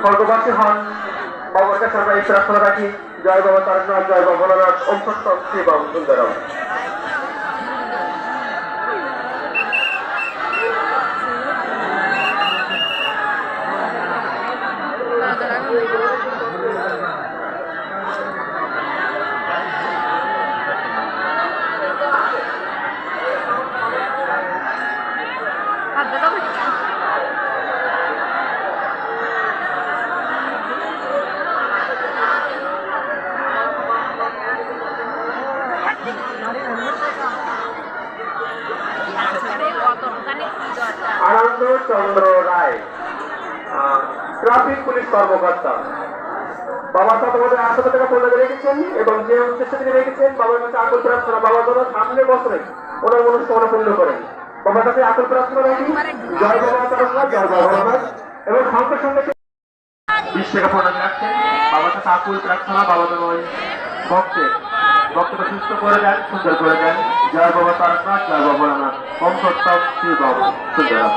স্বর্গবাসী হন বাবার কাছে আমরা এই প্রার্থনা রাখি, জয় বাবা তারকনাথ, জয় বাবা ভোলানাথ, ওম সত্যম শিবম সুন্দরম। আনন্দ চন্দ্র রায়, ট্রাফিক পুলিশ কর্মকর্তা। বাবার সাথে আমাদের 800 টাকা পড়ে রেখেছেন এবং যে উদ্দেশ্যে তিনি রেখেছেন বাবার কাছে আকুল প্রার্থনা, বাবার জন্য সামনে বছরে ওনার মনস্কামনা পূর্ণ করেন। বাবার কাছে আকুল প্রার্থনা রাখি, জয় বাবা তারকনাথ, জয় বাবা ভোলানাথ। এবং সঙ্গে সঙ্গে 20 টাকা প্রণাম রাখছেন। বাবার কাছে আকুল প্রার্থনা, বাবা যেন ওই ভক্তকে সুস্থ করে দেন, সুন্দর করে দেন। জয় বাবা তারকনাথ, জয় বাবা ভোলানাথ, ওম সত্যম শিবম সুন্দরম।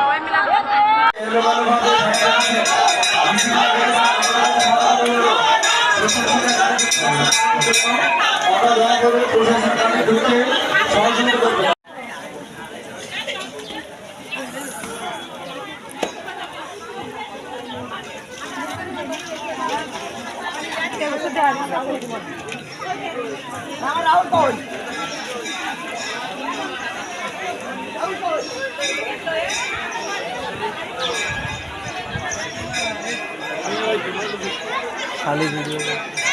खाली वीडियो